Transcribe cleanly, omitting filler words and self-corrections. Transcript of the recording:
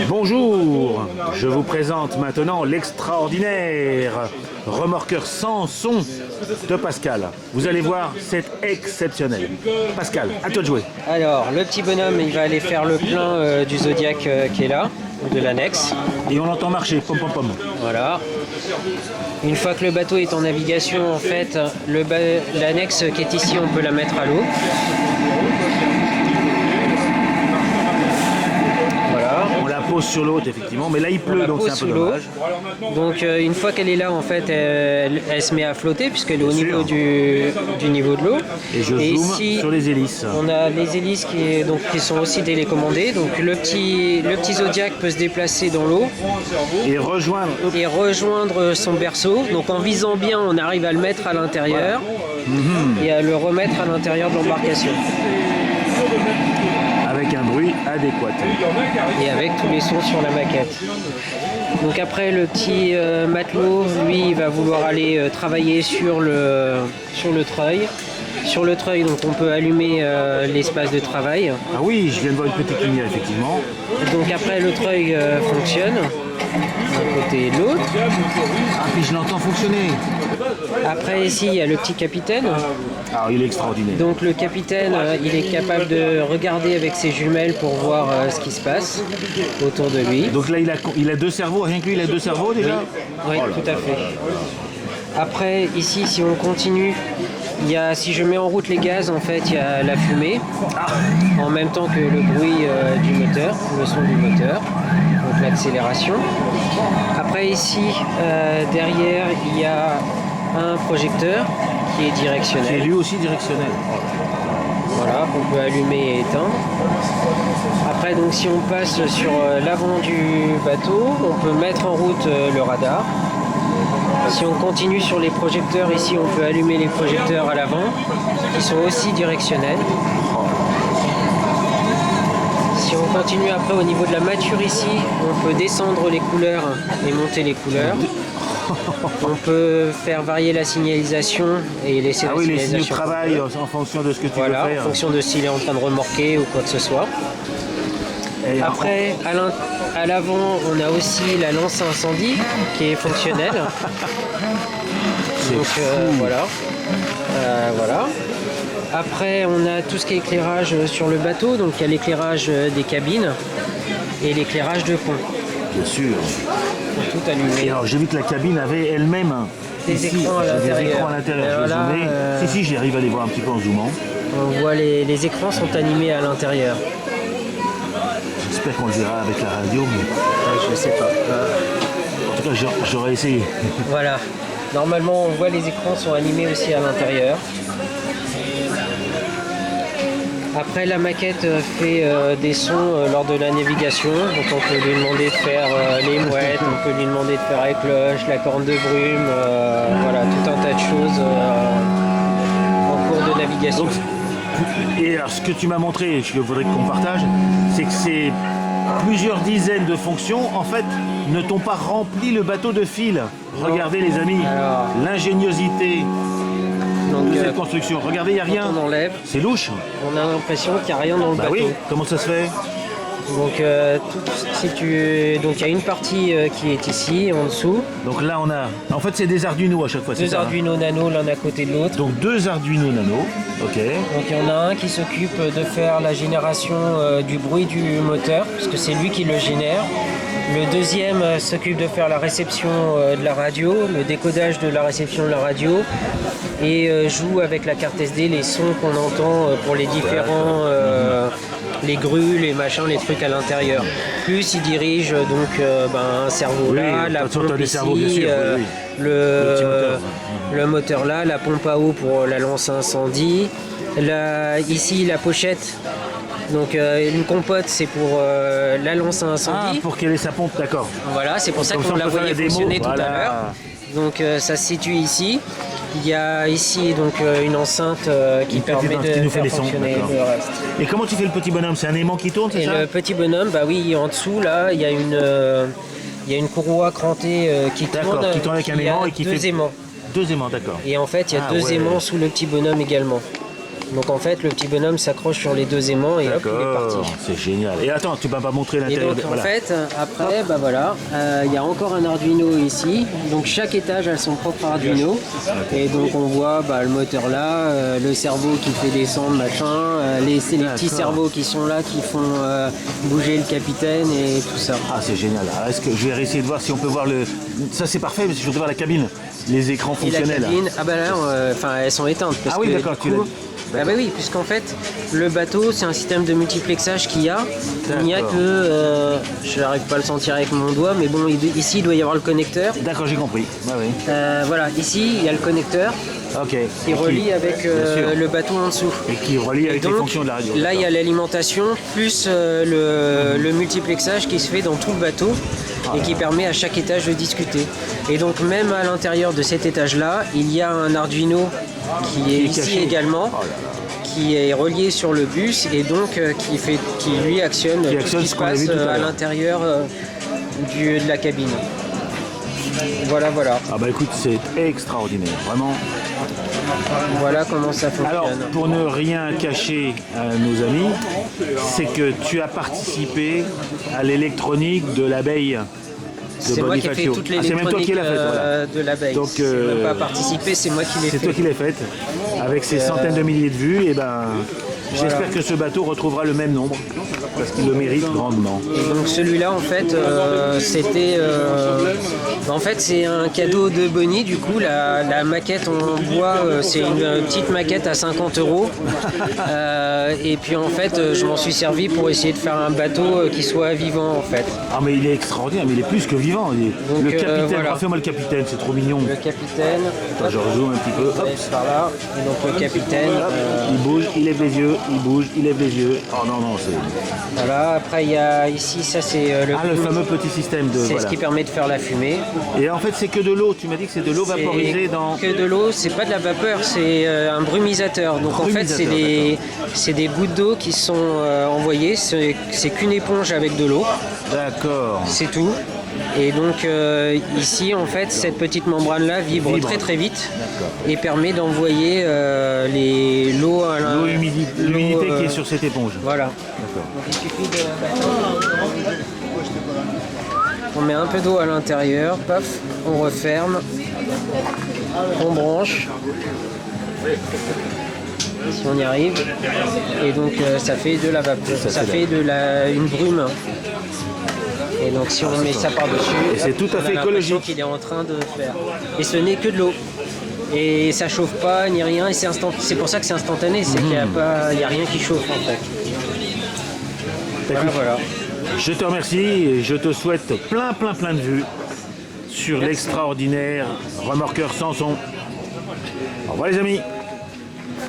Bonjour, je vous présente maintenant l'extraordinaire remorqueur sans son de Pascal. Vous allez voir, c'est exceptionnel. Pascal, à toi de jouer. Alors, le petit bonhomme, il va aller faire le plein du Zodiac qui est là, de l'annexe. Et on l'entend marcher, pom pom pom. Voilà. Une fois que le bateau est en navigation, en fait, l'annexe qui est ici, on peut la mettre à l'eau. On la pose sur l'autre, effectivement, mais là il pleut, donc c'est un peu dommage. Donc une fois qu'elle est là, en fait, elle se met à flotter puisqu'elle est au niveau du niveau de l'eau. Et je zoome ici, sur les hélices. On a les hélices qui sont aussi télécommandées. Donc le petit Zodiac peut se déplacer dans l'eau et rejoindre son berceau. Donc en visant bien, on arrive à le mettre à l'intérieur et à le remettre à l'intérieur de l'embarcation. Avec un bruit adéquat. Et avec tous les sons sur la maquette. Donc après, le petit matelot, lui, il va vouloir aller travailler sur le treuil. Sur le treuil, donc on peut allumer l'espace de travail. Ah oui, je viens de voir une petite lumière, effectivement. Donc après, le treuil fonctionne d'un côté et de l'autre. Ah, puis je l'entends fonctionner. Après, ici, il y a le petit capitaine. Alors, il est extraordinaire. Donc le capitaine, il est capable de regarder avec ses jumelles pour voir ce qui se passe autour de lui. Donc là, il a deux cerveaux, rien que lui, il a deux cerveaux déjà. Oui, tout à fait. Après, ici, si on continue, si je mets en route les gaz, en fait, il y a la fumée, en même temps que le bruit du moteur, le son du moteur, donc l'accélération. Après, ici, derrière, il y a un projecteur qui est directionnel. Qui est lui aussi directionnel. Voilà, qu'on peut allumer et éteindre. Après, donc, si on passe sur l'avant du bateau, on peut mettre en route le radar. Si on continue sur les projecteurs, ici, on peut allumer les projecteurs à l'avant, qui sont aussi directionnels. Si on continue après au niveau de la mâture ici, on peut descendre les couleurs et monter les couleurs. On peut faire varier la signalisation et laisser la signalisation. Les signaux de travail en fonction de ce que tu veux faire. En fonction de s'il est en train de remorquer ou quoi que ce soit. Et après, à l'avant, on a aussi la lance à incendie qui est fonctionnelle. Donc voilà. Voilà. Après, on a tout ce qui est éclairage sur le bateau. Donc il y a l'éclairage des cabines et l'éclairage de pont. Bien sûr. Tout allumé. Et alors j'ai vu que la cabine avait elle-même des écrans à l'intérieur. Si, j'arrive à les voir un petit peu en zoomant. On voit les écrans sont animés à l'intérieur. J'espère qu'on le verra avec la radio, mais... Je sais pas. En tout cas, j'aurais essayé. Voilà. Normalement, on voit les écrans sont animés aussi à l'intérieur. Après, la maquette fait des sons lors de la navigation. Donc, on peut lui demander de faire les mouettes, on peut lui demander de faire les cloches, la corne de brume, voilà, tout un tas de choses en cours de navigation. Donc, et alors, ce que tu m'as montré, je voudrais qu'on partage, c'est que c'est plusieurs dizaines de fonctions, en fait, ne t'ont pas rempli le bateau de fil. Regardez les amis, l'ingéniosité de cette construction. Regardez, il n'y a rien. On enlève. C'est louche. On a l'impression qu'il n'y a rien dans le bateau. Oui, comment ça se fait? Donc il y a une partie qui est ici, en dessous. Donc là, on a... En fait, c'est des Arduino à chaque fois. Deux Arduino Nano, l'un à côté de l'autre. Donc deux Arduino Nano, ok. Donc il y en a un qui s'occupe de faire la génération du bruit du moteur, parce que c'est lui qui le génère. Le deuxième s'occupe de faire la réception de la radio, le décodage de la réception de la radio, et joue avec la carte SD les sons qu'on entend pour les différents... les grues, les machins, les trucs à l'intérieur. Plus il dirige donc un cerveau là, la pompe ici, le moteur là, la pompe à eau pour la lance à incendie. Ici la pochette. Donc une compote c'est pour la lance à incendie. Ah, pour qu'elle ait sa pompe, d'accord. Voilà, c'est pour ça qu'on la voyait fonctionner tout à l'heure. Donc ça se situe ici. Il y a ici donc une enceinte qui permet de faire fonctionner le reste. Et comment tu fais le petit bonhomme? C'est un aimant qui tourne, c'est ça? Le petit bonhomme, bah oui, en dessous là, il y a une courroie crantée qui tourne. Qui tourne avec un aimant et qui deux fait... aimants. Deux aimants, d'accord. Et en fait, il y a deux aimants sous le petit bonhomme également. Donc en fait, le petit bonhomme s'accroche sur les deux aimants et hop, il est parti. C'est génial. Et attends, tu vas pas montrer Et l'intérieur. donc en Voilà. fait, après, bah voilà, il y a encore un Arduino ici. Donc chaque étage a son propre Arduino. Et donc on voit bah, le moteur là, le cerveau qui fait descendre machin, les petits cerveaux qui sont là, qui font bouger le capitaine et tout ça. Ah, c'est génial. Alors, est-ce que je vais essayer de voir si on peut voir le. Ça, c'est parfait, mais je voudrais voir la cabine, les écrans Et la fonctionnels. cabine, ah bah là, enfin elles sont éteintes. Parce Ah oui, que, d'accord, du tu coup, l'as- ah bah oui, puisqu'en fait, le bateau, c'est un système de multiplexage qu'il y a. Il n'y a D'accord. que, je n'arrive pas à le sentir avec mon doigt, mais bon, ici, il doit y avoir le connecteur. D'accord, j'ai compris. Ouais, oui. Voilà, ici, il y a le connecteur Ok. qui relie avec Bien sûr. le bateau en dessous. Et qui relie Et avec les donc, fonctions de la radio. là, il y a l'alimentation plus le multiplexage qui se fait dans tout le bateau et qui permet à chaque étage de discuter. Et donc, même à l'intérieur de cet étage-là, il y a un Arduino qui est ici caché. également, Oh là là. qui est relié sur le bus et donc qui lui actionne tout actionne ce qui ce se qu'on a passe vu tout à à l'heure. l'intérieur de la cabine. Voilà, voilà. Ah bah écoute, c'est extraordinaire, vraiment. Voilà comment ça fonctionne. Alors, pour ne rien cacher à nos amis, c'est que tu as participé à l'électronique de l'abeille de C'est moi qui ai fait Bonifacio. toute Ah, c'est même toi qui l'électronique l'as faite, voilà. de l'abeille. Donc, Je n'ai même pas participé, c'est moi qui l'ai fait. C'est toi qui l'as faite, avec ces centaines de milliers de vues, et ben j'espère que ce bateau retrouvera le même nombre, parce qu'il le mérite grandement. Et donc celui-là, en fait, c'était... en fait, c'est un cadeau de Bonnie, du coup, la maquette en bois, c'est une petite maquette à 50 €. Et puis, en fait, je m'en suis servi pour essayer de faire un bateau qui soit vivant, en fait. Ah mais il est extraordinaire, mais il est plus que vivant. Donc, le capitaine, voilà. refais-moi le capitaine, c'est trop mignon. Le capitaine... Attends, je rejoue un petit peu. Hop. Par là. Et donc le capitaine... Il bouge, il lève les yeux, il bouge, il lève les yeux. Oh non, non, c'est... Voilà, après il y a ici, ça c'est le fameux petit système de... c'est Voilà. ce qui permet de faire la fumée. Et en fait, c'est que de l'eau. Tu m'as dit que c'est de l'eau vaporisée dans... Que de l'eau, c'est pas de la vapeur, c'est un brumisateur. Donc en fait, c'est des gouttes d'eau qui sont envoyées. C'est qu'une éponge avec de l'eau, D'accord. c'est tout. Et donc ici, en fait, cette petite membrane-là vibre très très vite et permet d'envoyer l'eau à L'eau l'humidité qui est sur cette éponge. Voilà. D'accord. Donc il suffit de on met un peu d'eau à l'intérieur, paf, on referme, on branche, si on y arrive, et donc ça fait de la vapeur, ça fait une brume. Et donc si on met ça par-dessus, Et c'est tout à on a fait l'impression écologique. qu'il est en train de faire. Et ce n'est que de l'eau. Et ça chauffe pas ni rien, et c'est pour ça que c'est instantané, c'est qu'il n'y a rien qui chauffe en fait. Voilà. Je te remercie et je te souhaite plein de vues sur l'extraordinaire remorqueur Samson. Au revoir les amis.